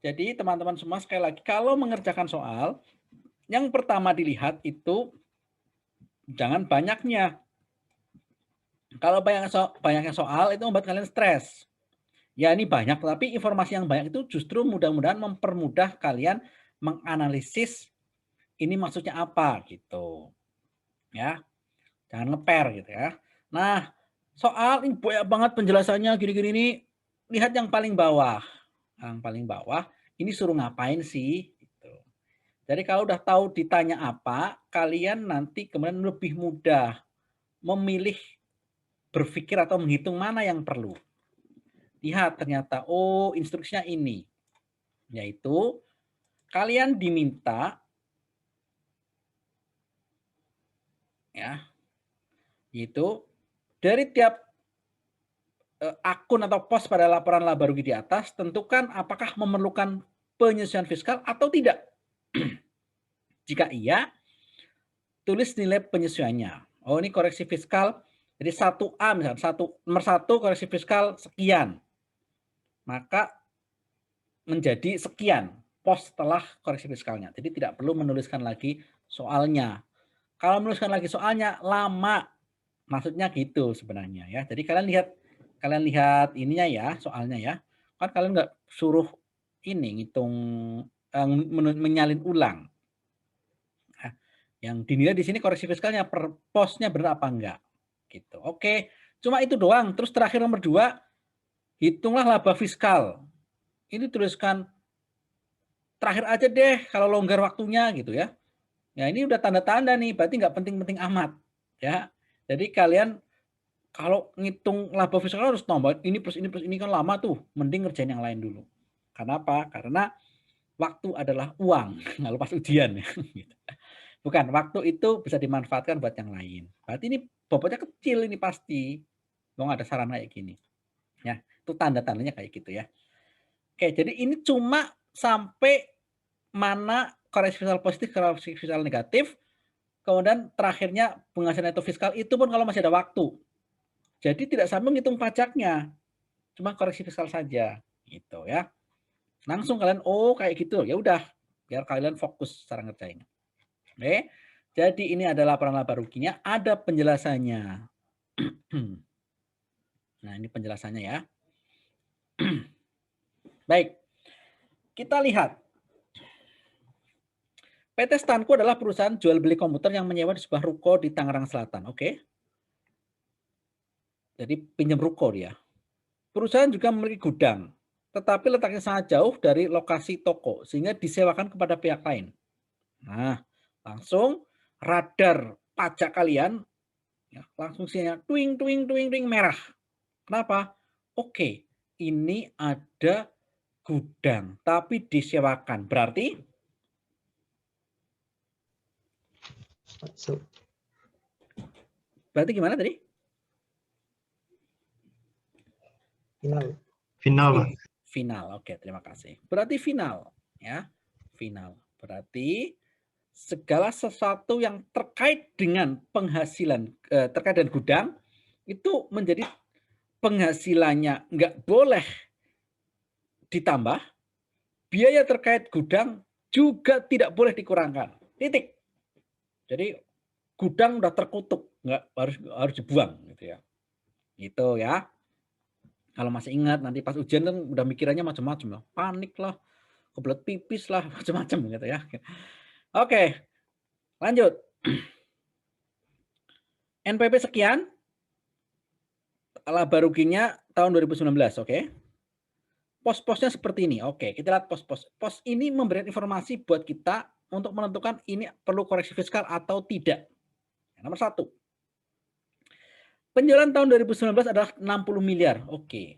Jadi teman-teman semua sekali lagi kalau mengerjakan soal, yang pertama dilihat itu jangan banyaknya. Kalau banyaknya soal itu membuat kalian stres. Ya ini banyak, tapi informasi yang banyak itu justru mudah-mudahan mempermudah kalian menganalisis ini maksudnya apa gitu. Ya, jangan ngeper gitu ya. Nah, soal ini banyak banget penjelasannya gini-gini nih, lihat yang paling bawah. Yang paling bawah ini suruh ngapain sih gitu. Jadi kalau udah tahu ditanya apa, kalian nanti kemudian lebih mudah memilih, berpikir atau menghitung mana yang perlu. Lihat ternyata, oh instruksinya ini, yaitu kalian diminta ya, yaitu dari tiap akun atau pos pada laporan laba rugi di atas, tentukan apakah memerlukan penyesuaian fiskal atau tidak. Jika iya, tulis nilai penyesuaiannya. Oh ini koreksi fiskal, jadi 1A misalnya, nomor 1 koreksi fiskal sekian. Maka menjadi sekian pos setelah koreksi fiskalnya. Jadi tidak perlu menuliskan lagi soalnya. Kalau menuliskan lagi soalnya lama. Maksudnya gitu sebenarnya ya. Jadi kalian lihat ininya ya, soalnya ya. Kan kalian nggak suruh ini ngitung menyalin ulang. Nah, yang dinilai di sini koreksi fiskalnya per posnya benar apa enggak gitu. Oke, cuma itu doang. Terus terakhir nomor 2, hitunglah laba fiskal. Ini tuliskan terakhir aja deh kalau longgar waktunya gitu ya. Ya ini udah tanda-tanda nih, berarti nggak penting-penting amat ya. Jadi kalian kalau ngitung laba fiskal harus tambah ini plus ini kan lama tuh, mending ngerjain yang lain dulu. Karena apa? Karena waktu adalah uang, kalau pas ujian ya. Gitu. Bukan, waktu itu bisa dimanfaatkan buat yang lain. Berarti ini bobotnya kecil ini pasti. Dong ada saran kayak gini. Ya, itu tanda-tandanya kayak gitu ya. Oke, jadi ini cuma sampai mana koreksi fiskal positif, koreksi fiskal negatif, kemudian terakhirnya penghasilan neto fiskal itu pun kalau masih ada waktu. Jadi tidak sampai menghitung pajaknya, cuma koreksi fiskal saja, gitu ya. Langsung kalian, oh kayak gitu, ya udah, biar kalian fokus cara ngerjain. Oke, jadi ini adalah laporan laba ruginya, ada penjelasannya. Nah ini penjelasannya ya. Baik, kita lihat. PT Stanko adalah perusahaan jual beli komputer yang menyewa di sebuah ruko di Tangerang Selatan. Oke, jadi pinjam ruko dia. Perusahaan juga memiliki gudang, tetapi letaknya sangat jauh dari lokasi toko, sehingga disewakan kepada pihak lain. Nah, langsung radar pajak kalian ya, langsung sinyal twing twing twing twing merah. Kenapa? Oke, ini ada gudang tapi disewakan. Berarti gimana tadi? Final. Final, Pak. Final. Oke, terima kasih. Berarti final ya. Final. Berarti segala sesuatu yang terkait dengan penghasilan terkait dengan gudang itu menjadi penghasilannya nggak boleh ditambah, biaya terkait gudang juga tidak boleh dikurangkan. Titik. Jadi gudang udah terkutuk, nggak harus dibuang gitu ya. Gitu ya. Kalau masih ingat nanti pas ujian kan udah mikirannya macam-macam lah, panik lah, kebelet pipis lah, macam-macam gitu ya. Oke, lanjut. NPP sekian, laba ruginya tahun 2019, oke. Pos-posnya seperti ini. Oke, kita lihat pos-pos. Pos ini memberikan informasi buat kita untuk menentukan ini perlu koreksi fiskal atau tidak. Nomor 1. Penjualan tahun 2019 adalah 60 miliar. Oke.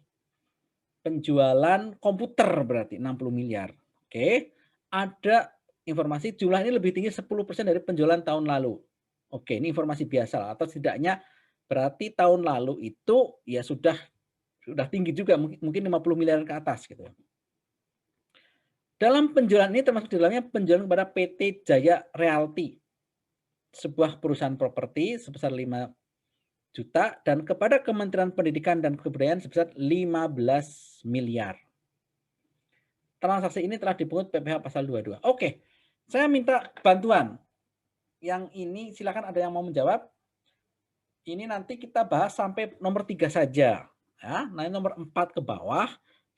Penjualan komputer berarti 60 miliar. Oke. Ada informasi jumlah ini lebih tinggi 10% dari penjualan tahun lalu. Oke, ini informasi biasa lah, atau setidaknya berarti tahun lalu itu ya sudah tinggi juga, mungkin 50 miliar ke atas gitu. Dalam penjualan ini termasuk di dalamnya penjualan kepada PT Jaya Realty, sebuah perusahaan properti sebesar 5 juta, dan kepada Kementerian Pendidikan dan Kebudayaan sebesar 15 miliar. transaksi ini telah dipungut PPh pasal 22. Oke, saya minta bantuan. Yang ini silakan ada yang mau menjawab. Ini nanti kita bahas sampai nomor 3 saja. Ya, nah nomor 4 ke bawah,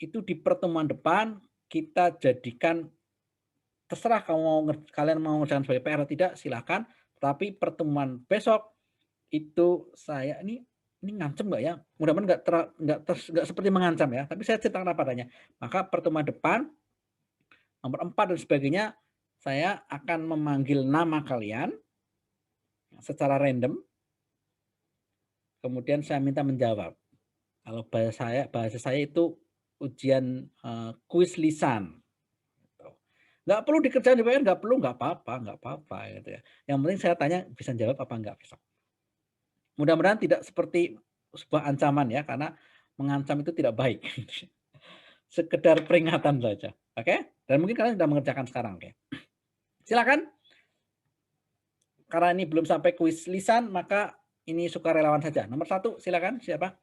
itu di pertemuan depan kita jadikan terserah kalian mau ngerjakan sebagai PR atau tidak, silakan. Tapi pertemuan besok itu saya ini ngancem nggak ya? Mudah-mudahan nggak seperti mengancam ya. Tapi saya ceritakan apa adanya. Maka pertemuan depan nomor 4 dan sebagainya, saya akan memanggil nama kalian secara random. Kemudian saya minta menjawab. Kalau bahasa saya itu ujian kuis lisan. Nggak perlu dikerjain di PR, nggak perlu, nggak apa-apa gitu ya. Yang penting saya tanya bisa jawab apa enggak besok. Mudah-mudahan tidak seperti sebuah ancaman ya, karena mengancam itu tidak baik. Sekedar peringatan saja. Oke? Dan mungkin kalian sudah mengerjakan sekarang, oke? Silakan. Karena ini belum sampai kuis lisan, maka ini sukarelawan saja. Nomor 1, silakan. Siapa?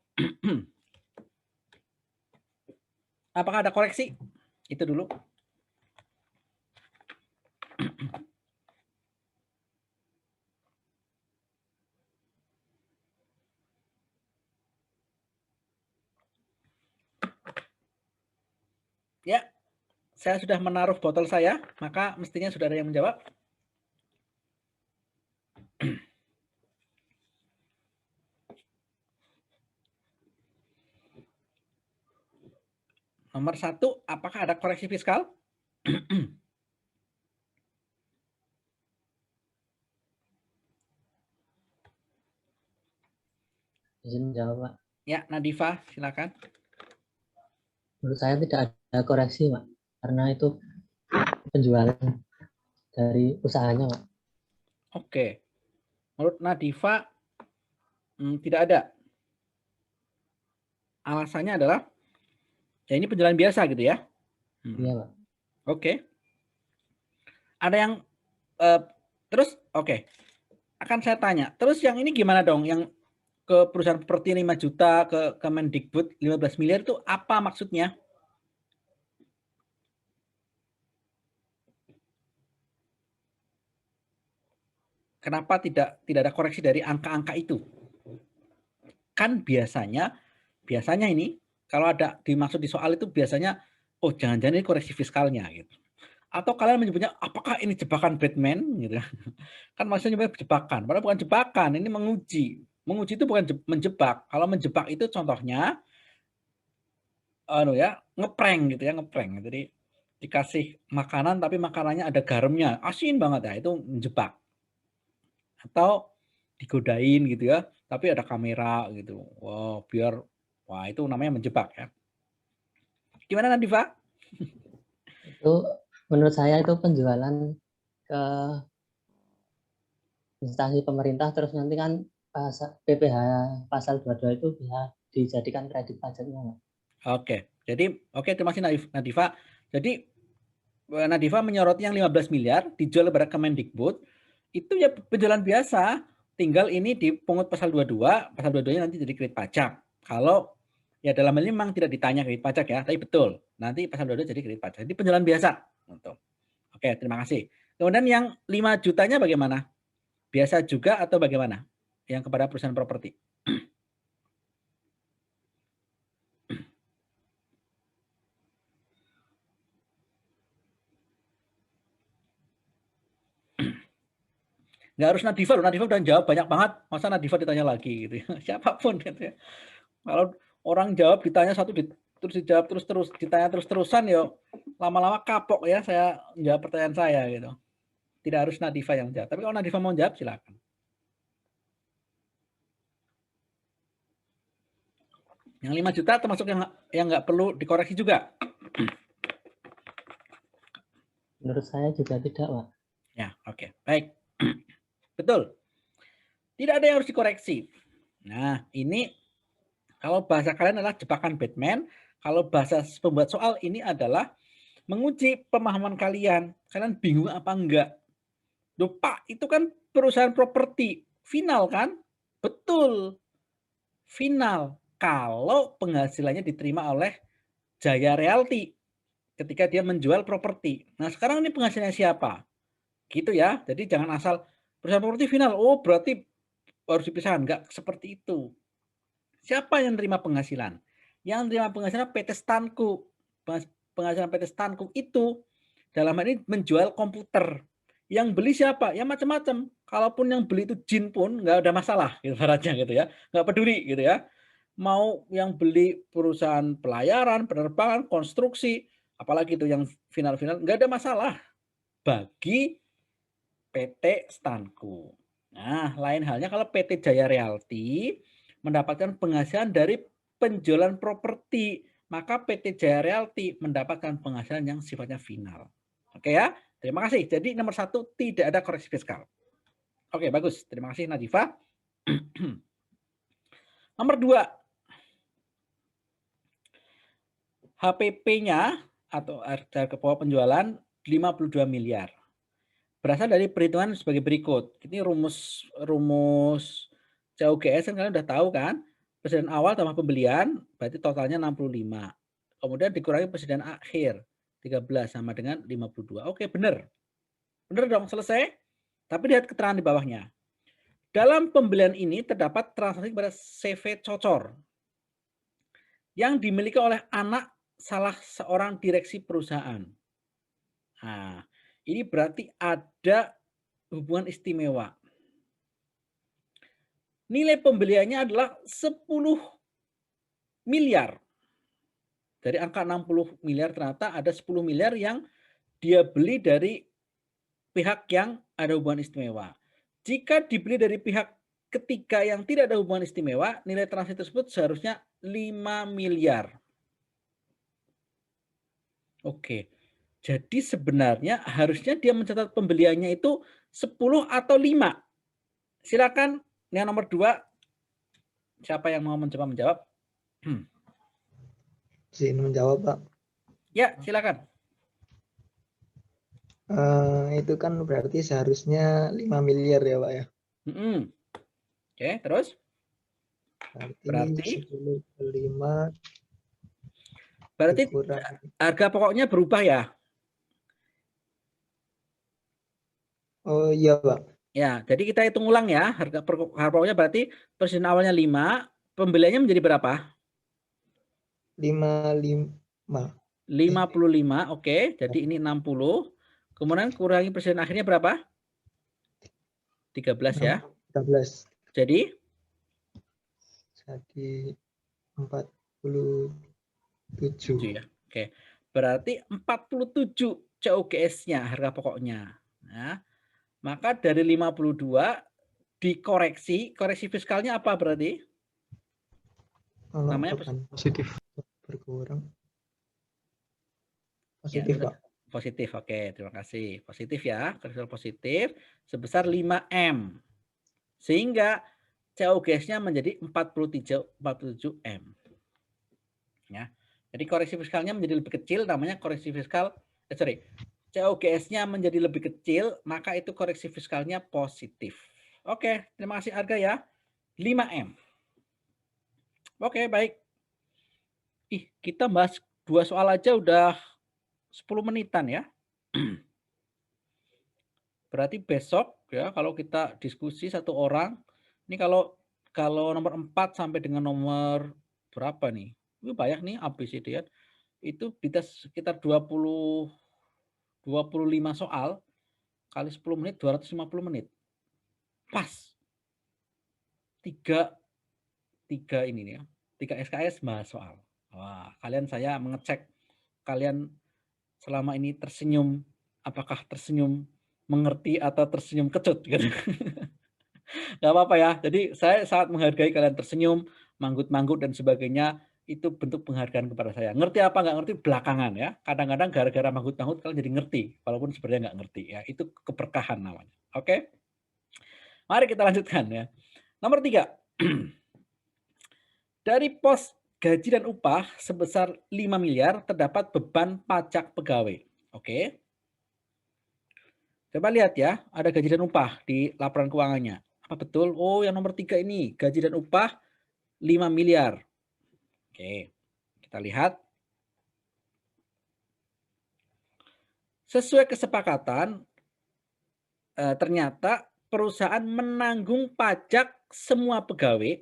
Apakah ada koreksi? Itu dulu. Ya, saya sudah menaruh botol saya, maka mestinya sudah ada yang menjawab. Nomor 1, apakah ada koreksi fiskal? Izin jawab, Pak. Ya, Nadifa, silakan. Menurut saya tidak ada koreksi, Pak. Karena itu penjualan dari usahanya, Pak. Oke. Menurut Nadifa, tidak ada. Alasannya adalah, ya ini penjualan biasa gitu ya? Iya, Pak. Oke. Ada yang, terus oke. Akan saya tanya, terus yang ini gimana dong? Yang ke perusahaan properti 5 juta, ke Kemendikbud 15 miliar itu apa maksudnya? Kenapa tidak ada koreksi dari angka-angka itu? Kan biasanya ini kalau ada dimaksud di soal itu biasanya, oh jangan-jangan ini koreksi fiskalnya gitu. Atau kalian menyebutnya apakah ini jebakan Batman gitu. Kan maksudnya jebakan, padahal bukan jebakan, ini menguji. Menguji itu bukan menjebak. Kalau menjebak itu contohnya ngeprank gitu ya, ngeprank. Jadi dikasih makanan tapi makanannya ada garamnya, asin banget ya, itu menjebak. Atau digodain gitu ya, tapi ada kamera gitu. Wah itu namanya menjebak ya. Gimana Nadifa? Itu menurut saya itu penjualan ke instansi pemerintah, terus nanti kan PPh pasal 22 itu bisa dijadikan kredit pajaknya, Pak. Oke. Jadi terima kasih Nadifa. Jadi Nadifa menyoroti yang 15 miliar dijual kepada Kemendikbud, itu ya penjualan biasa, tinggal ini dipungut pasal 22, pasal 22-nya nanti jadi kredit pajak. Kalau ya dalam hal ini memang tidak ditanya kredit pajak ya, tapi betul, nanti pasal 22 jadi kredit pajak. Jadi penjualan biasa. Oke, terima kasih. Kemudian yang 5 jutanya bagaimana? Biasa juga atau bagaimana? Yang kepada perusahaan properti. Nggak harus Nadifa loh, Nadifa udah jawab banyak banget, masa Nadifa ditanya lagi gitu ya. Siapapun gitu ya. Kalau orang jawab ditanya satu terus dijawab terus ditanya terus-terusan ya lama-lama kapok ya saya jawab pertanyaan saya gitu. Tidak harus Nadifa yang jawab, tapi kalau Nadifa mau jawab silakan. Yang 5 juta termasuk yang nggak perlu dikoreksi juga? Menurut saya juga tidak, Pak. Ya, oke. Baik. Betul. Tidak ada yang harus dikoreksi. Nah, ini kalau bahasa kalian adalah jebakan Batman, kalau bahasa pembuat soal ini adalah menguji pemahaman kalian. Kalian bingung apa enggak? Loh Pak, itu kan perusahaan properti. Final kan? Betul. Final. Kalau penghasilannya diterima oleh Jaya Realty. ketika dia menjual properti. Nah, sekarang ini penghasilannya siapa? Gitu ya. Jadi jangan asal perusahaan properti final, oh berarti harus dipisahkan. Enggak seperti itu. Siapa yang terima penghasilan? Yang terima penghasilan PT Stanku. Penghasilan PT Stanku itu dalam hal ini menjual komputer. Yang beli siapa? Ya macam-macam. Kalaupun yang beli itu jin pun nggak ada masalah, ibaratnya gitu ya. Nggak peduli gitu ya. Mau yang beli perusahaan pelayaran, penerbangan, konstruksi, apalagi itu yang final-final, nggak ada masalah bagi PT Stanku. Nah, lain halnya kalau PT Jaya Realty mendapatkan penghasilan dari penjualan properti, maka PT Jaya Realty mendapatkan penghasilan yang sifatnya final. Oke ya, terima kasih. Jadi nomor 1 tidak ada koreksi fiskal. Oke, bagus. Terima kasih Nadifa. Nomor 2, HPP-nya atau harga pokok penjualan 52 miliar. Berasal dari perhitungan sebagai berikut. Ini rumus COGS kan kalian udah tahu kan? Presiden awal tambah pembelian berarti totalnya 65. Kemudian dikurangi presiden akhir 13 sama dengan 52. Oke, benar. Benar dong, selesai. Tapi lihat keterangan di bawahnya. Dalam pembelian ini terdapat transaksi pada CV Cocor yang dimiliki oleh anak salah seorang direksi perusahaan. Nah, ini berarti ada hubungan istimewa. Nilai pembeliannya adalah 10 miliar. Dari angka 60 miliar ternyata ada 10 miliar yang dia beli dari pihak yang ada hubungan istimewa. Jika dibeli dari pihak ketiga yang tidak ada hubungan istimewa, nilai transaksi tersebut seharusnya 5 miliar. Oke. Jadi sebenarnya harusnya dia mencatat pembeliannya itu 10 atau 5. Silakan yang nomor 2. Siapa yang mau mencoba menjawab? Izin menjawab, Pak. Ya, silakan. Itu kan berarti seharusnya 5 miliar ya, Pak ya. Oke, terus? Berarti 10 ke 5 berarti dikurang. harga pokoknya berubah ya? Oh iya, Pak. Ya, jadi kita hitung ulang ya. Harga pokoknya berarti presiden awalnya 5, pembeliannya menjadi berapa? 55. 55, oke. Jadi ini 60. Kemudian kurangi presiden akhirnya berapa? 13 ya. 13. Jadi 47. ya. Oke. Berarti 47 COGS-nya harga pokoknya. Nah, maka dari 52 dikoreksi, koreksi fiskalnya apa berarti? Namanya positif berkurang. Positif, ya, Pak. Positif. Oke, terima kasih. Positif ya, koreksi positif sebesar 5M. Sehingga COGS-nya menjadi 47 M. Ya. Jadi koreksi fiskalnya menjadi lebih kecil, namanya koreksi fiskal, COGS-nya menjadi lebih kecil, maka itu koreksi fiskalnya positif. Oke, terima kasih Arga ya. 5M. Oke, baik. Kita bahas 2 soal aja udah 10 menitan ya. Berarti besok ya kalau kita diskusi satu orang, ini kalau nomor 4 sampai dengan nomor berapa nih? Ini banyak nih ABCD ya. Itu dites sekitar 25 soal kali 10 menit 250 menit. Pas. 3 ini nih ya. 3 SKS bahas soal. Wah, saya mengecek kalian selama ini tersenyum, apakah tersenyum mengerti atau tersenyum kecut gitu. Nggak apa-apa ya. Jadi saya sangat menghargai kalian tersenyum, manggut-manggut dan sebagainya. Itu bentuk penghargaan kepada saya. Ngerti apa nggak ngerti belakangan ya. Kadang-kadang gara-gara manggut-manggut kalian jadi ngerti, walaupun sebenarnya nggak ngerti ya. Itu keberkahan namanya. Oke. Mari kita lanjutkan ya. Nomor 3. Dari pos gaji dan upah sebesar 5 miliar terdapat beban pajak pegawai. Oke. Coba lihat ya, ada gaji dan upah di laporan keuangannya. Apa betul? Oh, yang nomor 3 ini, gaji dan upah 5 miliar. Oke, kita lihat. Sesuai kesepakatan, ternyata perusahaan menanggung pajak semua pegawai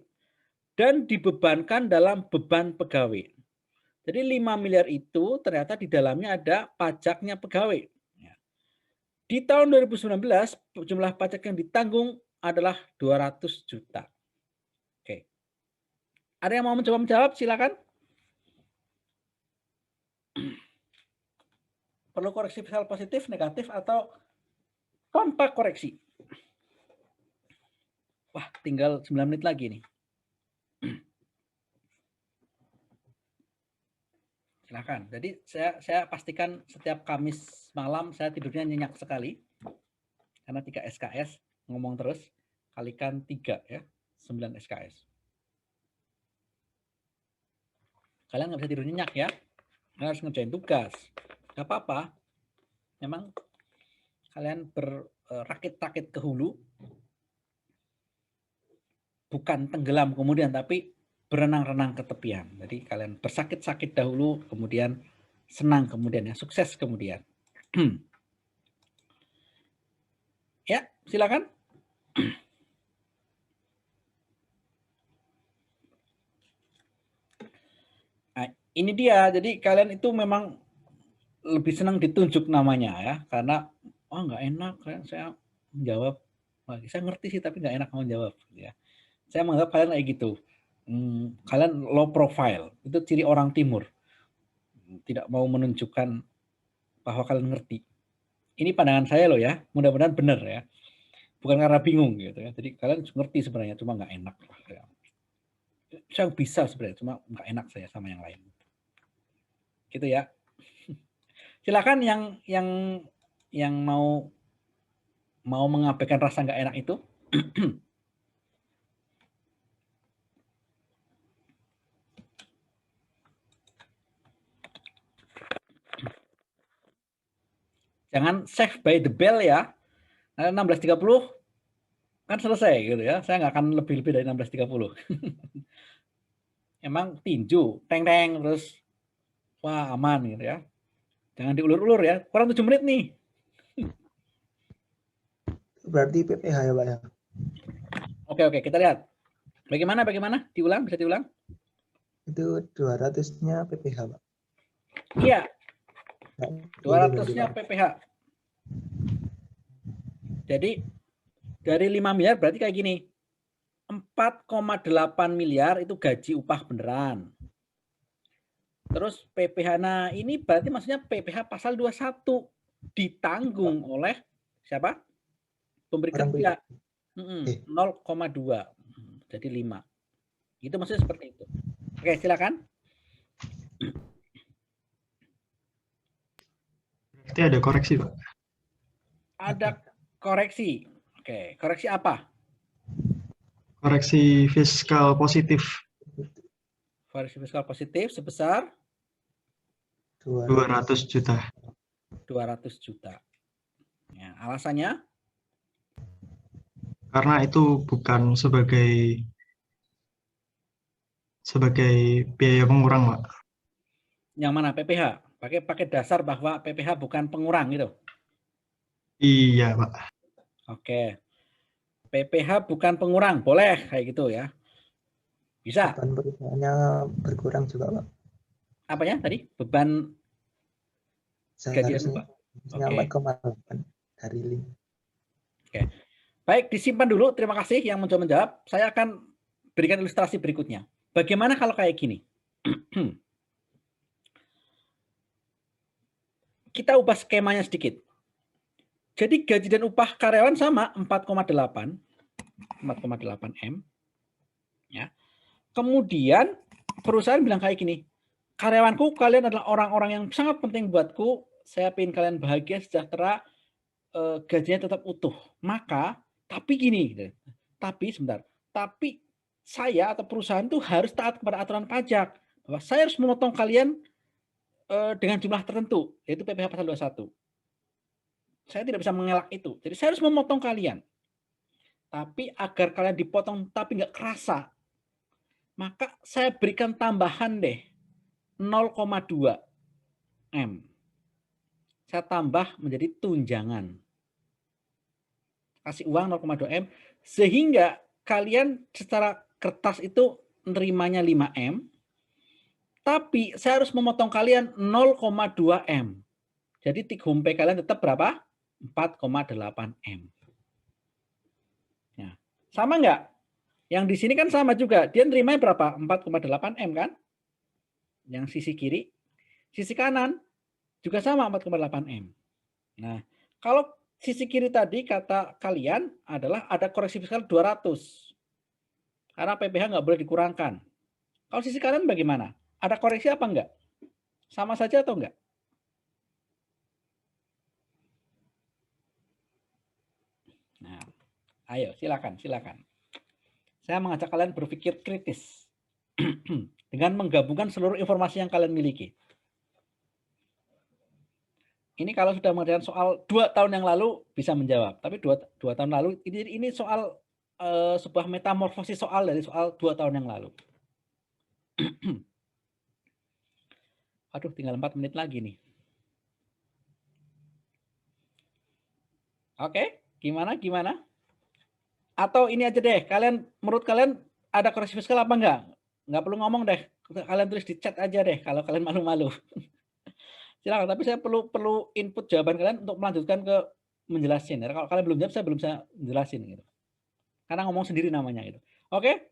dan dibebankan dalam beban pegawai. Jadi 5 miliar itu ternyata di dalamnya ada pajaknya pegawai. Ya. Di tahun 2019 jumlah pajak yang ditanggung adalah 200 juta. Oke. Ada yang mau mencoba menjawab? Silakan. Perlu koreksi fiskal positif, negatif, atau tanpa koreksi? Wah, tinggal 9 menit lagi nih. Silakan. Jadi saya pastikan setiap Kamis malam saya tidurnya nyenyak sekali. Karena 3 SKS, ngomong terus, kalikan 3 ya, 9 SKS. Kalian nggak bisa tidur nyenyak ya, kalian harus ngerjain tugas. Gak apa-apa, memang kalian berakit-rakit ke hulu, bukan tenggelam kemudian, tapi berenang-renang ke tepian. Jadi kalian bersakit-sakit dahulu, kemudian senang kemudian ya, sukses kemudian. Ya, silakan. Nah, ini dia. Jadi kalian itu memang lebih senang ditunjuk namanya ya, karena nggak enak kan saya menjawab. Saya ngerti sih tapi nggak enak mau jawab. Ya. Saya menganggap kalian kayak gitu. Kalian low profile. Itu ciri orang timur. Tidak mau menunjukkan bahwa kalian ngerti. Ini pandangan saya loh ya. Mudah-mudahan benar ya. Bukan karena bingung gitu ya. Jadi kalian ngerti sebenarnya, cuma nggak enak. Saya bisa sebenarnya, cuma nggak enak saya sama yang lain. Gitu ya. Silakan yang mau mengabaikan rasa nggak enak itu. Jangan save by the bell ya. 16.30 kan selesai gitu ya. Saya nggak akan lebih dari 16.30. Emang tinju, teng-teng, terus wah aman gitu ya. Jangan diulur-ulur ya. Kurang 7 menit nih. Berarti PPh ya Pak ya? Oke, kita lihat. Bagaimana? Diulang, bisa diulang? Itu 200-nya PPh Pak. Iya. Nah, 200-nya PPh. Jadi dari 5 miliar berarti kayak gini. 4,8 miliar itu gaji upah beneran. Terus PPh, nah ini berarti maksudnya PPh pasal 21 ditanggung oleh siapa? Pemberi kerja. 0,2. Jadi 5. Itu maksudnya seperti itu. Oke, silakan. Berarti ada koreksi, Pak. Ada koreksi. Oke, koreksi apa? Koreksi fiskal positif. Koreksi fiskal positif sebesar 200 juta. 200 juta. Ya, alasannya? Karena itu bukan sebagai biaya pengurang, Pak. Yang mana? PPh. Pakai dasar bahwa PPh bukan pengurang gitu. Iya, Pak. Oke. PPh bukan pengurang, boleh kayak gitu ya. Bisa. Beban perusahaannya berkurang juga Pak. Apanya tadi? Beban gaji dan upah. Oke. 4,8 dari 5. Oke. Baik, disimpan dulu. Terima kasih yang mencoba menjawab. Saya akan berikan ilustrasi berikutnya. Bagaimana kalau kayak gini? Kita ubah skemanya sedikit. Jadi gaji dan upah karyawan sama 4,8 M. Ya. Kemudian perusahaan bilang kayak gini, karyawanku kalian adalah orang-orang yang sangat penting buatku. Saya ingin kalian bahagia, sejahtera, gajinya tetap utuh. Maka, tapi gini, tapi saya atau perusahaan itu harus taat kepada aturan pajak. Bahwa saya harus memotong kalian dengan jumlah tertentu, yaitu PPh pasal 21. Saya tidak bisa mengelak itu. Jadi saya harus memotong kalian. Tapi agar kalian dipotong tapi nggak kerasa, maka saya berikan tambahan deh 0,2 M. saya tambah menjadi tunjangan. Kasih uang 0,2 M, sehingga kalian secara kertas itu nerimanya 5 M, tapi saya harus memotong kalian 0,2 M. Jadi take home pay kalian tetap berapa? 4,8 M. Ya. Sama nggak? Yang di sini kan sama juga. Dia nerimanya berapa? 4,8 M kan? Yang sisi kiri. Sisi kanan juga sama 4,8 M. Nah, kalau sisi kiri tadi kata kalian adalah ada koreksi fiskal 200. Karena PPh nggak boleh dikurangkan. Kalau sisi kanan bagaimana? Ada koreksi apa enggak? Sama saja atau enggak? Nah, ayo silakan. Saya mengajak kalian berpikir kritis dengan menggabungkan seluruh informasi yang kalian miliki. Ini kalau sudah mengerjakan soal 2 tahun yang lalu bisa menjawab, tapi 2 tahun lalu ini soal sebuah metamorfosis soal dari soal 2 tahun yang lalu. Aduh, tinggal 4 menit lagi nih. Oke, gimana? Atau ini aja deh, menurut kalian ada koreksi fiskal apa enggak? Nggak perlu ngomong deh, kalian tulis di chat aja deh kalau kalian malu-malu. Silakan, tapi saya perlu input jawaban kalian untuk melanjutkan ke menjelasin. Kalau kalian belum jawab, saya belum bisa jelasin gitu. Karena ngomong sendiri namanya gitu. Oke.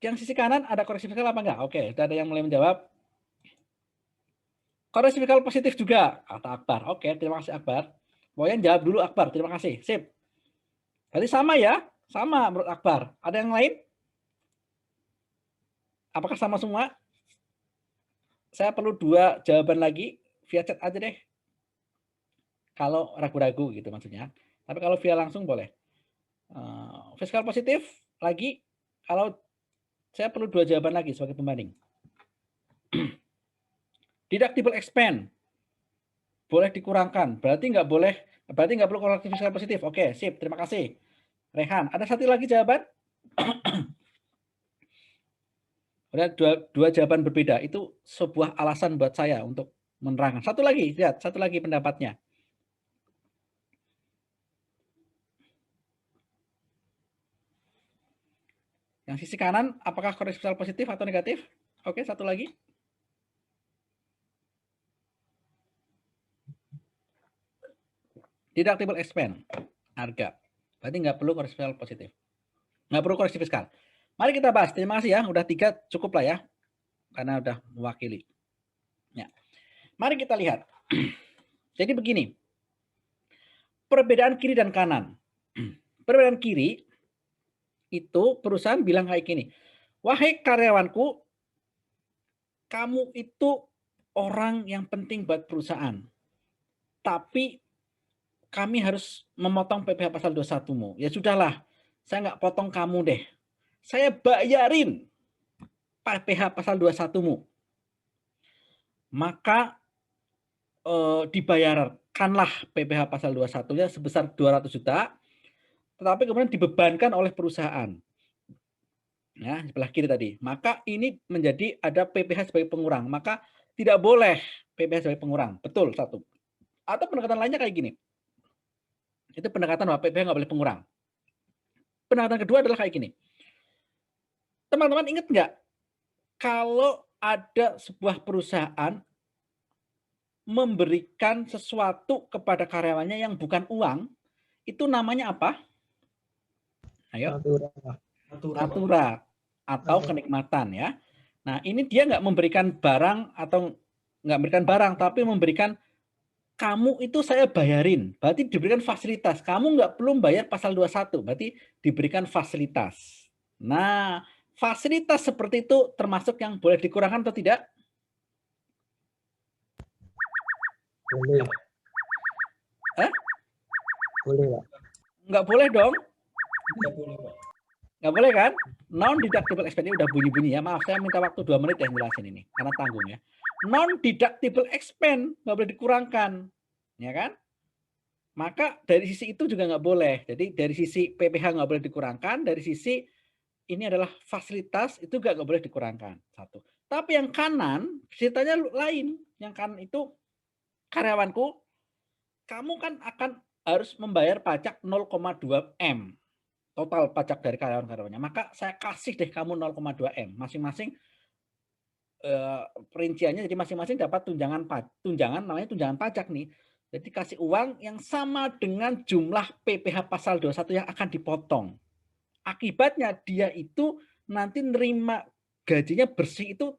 Yang sisi kanan ada koreksi fiskal apa enggak? Oke, sudah ada yang mulai menjawab. Koreksi fiskal positif juga, kata Akbar. Oke, terima kasih Akbar. Pokoknya jawab dulu Akbar, terima kasih. Sip. Jadi sama ya? Sama menurut Akbar. Ada yang lain? Apakah sama semua? Saya perlu 2 jawaban lagi via chat aja deh. Kalau ragu-ragu gitu maksudnya. Tapi kalau via langsung boleh. Fiskal positif lagi. Kalau saya perlu 2 jawaban lagi sebagai pembanding. Deductible expense boleh dikurangkan. Berarti nggak perlu koreksi fiskal positif. Oke, sip. Terima kasih. Rehan, ada satu lagi jawaban? Udah 2 jawaban berbeda. Itu sebuah alasan buat saya untuk menerangkan. Satu lagi, lihat. Satu lagi pendapatnya. Yang sisi kanan, apakah koreksi fiskal positif atau negatif? Oke, satu lagi. Deductible expense, harga. Berarti nggak perlu koreksi fiskal positif. Nggak perlu koreksi fiskal. Mari kita bahas. Terima kasih ya. Udah 3 cukup lah ya. Karena udah mewakili. Ya. Mari kita lihat. Jadi begini. Perbedaan kiri dan kanan. Perbedaan kiri itu perusahaan bilang kayak gini. Wahai karyawanku, kamu itu orang yang penting buat perusahaan. Tapi kami harus memotong PPh pasal 21-mu. Ya sudahlah, saya nggak potong kamu deh. Saya bayarin PPh pasal 21-mu. Maka dibayarkanlah PPh pasal 21-nya sebesar 200 juta, tetapi kemudian dibebankan oleh perusahaan. Ya, sebelah kiri tadi. Maka ini menjadi ada PPh sebagai pengurang. Maka tidak boleh PPh sebagai pengurang. Betul, satu. Atau pendekatan lainnya kayak gini. Itu pendekatan bahwa PPh nggak boleh pengurang. Pendekatan kedua adalah kayak gini. Teman-teman ingat nggak? Kalau ada sebuah perusahaan memberikan sesuatu kepada karyawannya yang bukan uang, itu namanya apa? Ayo. Natura atau kenikmatan ya. Nah ini dia nggak memberikan barang atau nggak memberikan barang, tapi memberikan kamu itu saya bayarin, berarti diberikan fasilitas. Kamu nggak perlu bayar pasal 21, berarti diberikan fasilitas. Nah, fasilitas seperti itu termasuk yang boleh dikurangkan atau tidak? Boleh. Boleh, Pak. Nggak boleh dong. Nggak boleh kan? Non-deductible expense ini udah bunyi-bunyi ya. Maaf, saya minta waktu 2 menit ya jelasin ini. Karena tanggung ya. Non-deductible expense nggak boleh dikurangkan. Ya kan? Maka dari sisi itu juga nggak boleh. Jadi dari sisi PPh nggak boleh dikurangkan. Dari sisi ini adalah fasilitas itu nggak boleh dikurangkan. Satu. Tapi yang kanan ceritanya lain. Yang kanan itu karyawanku, kamu kan akan harus membayar pajak 0,2 M. Total pajak dari karyawan-karyawannya. Maka saya kasih deh kamu 0,2 M. Masing-masing perinciannya, jadi masing-masing dapat tunjangan namanya tunjangan pajak nih. Jadi kasih uang yang sama dengan jumlah PPh pasal 21 yang akan dipotong. Akibatnya dia itu nanti nerima gajinya bersih itu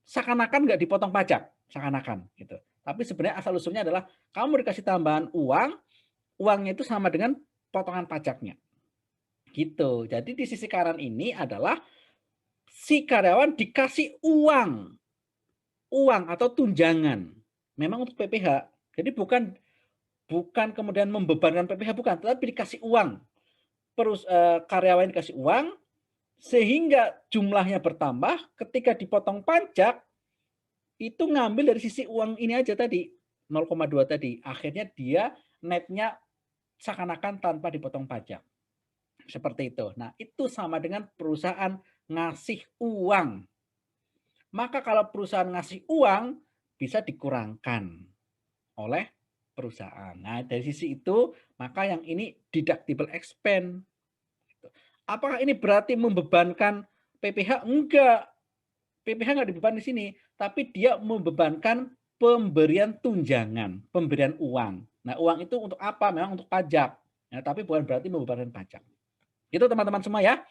seakan-akan nggak dipotong pajak, seakan-akan gitu. Tapi sebenarnya asal usulnya adalah kamu dikasih tambahan uang, uangnya itu sama dengan potongan pajaknya. Gitu. Jadi di sisi kanan ini adalah si karyawan dikasih uang atau tunjangan, memang untuk PPh. Jadi bukan kemudian membebankan PPh, bukan, tetapi dikasih uang. Karyawan dikasih uang sehingga jumlahnya bertambah. Ketika dipotong pajak itu ngambil dari sisi uang ini aja tadi 0,2 tadi. Akhirnya dia netnya seakan-akan tanpa dipotong pajak. Seperti itu. Nah, itu sama dengan perusahaan ngasih uang. Maka kalau perusahaan ngasih uang bisa dikurangkan oleh perusahaan. Nah, dari sisi itu maka yang ini deductible expense. Apakah ini berarti membebankan PPh? Enggak. PPh enggak dibeban di sini, tapi dia membebankan pemberian tunjangan, pemberian uang. Nah, uang itu untuk apa? Memang untuk pajak. Nah, tapi bukan berarti membebankan pajak. Itu teman-teman semua ya.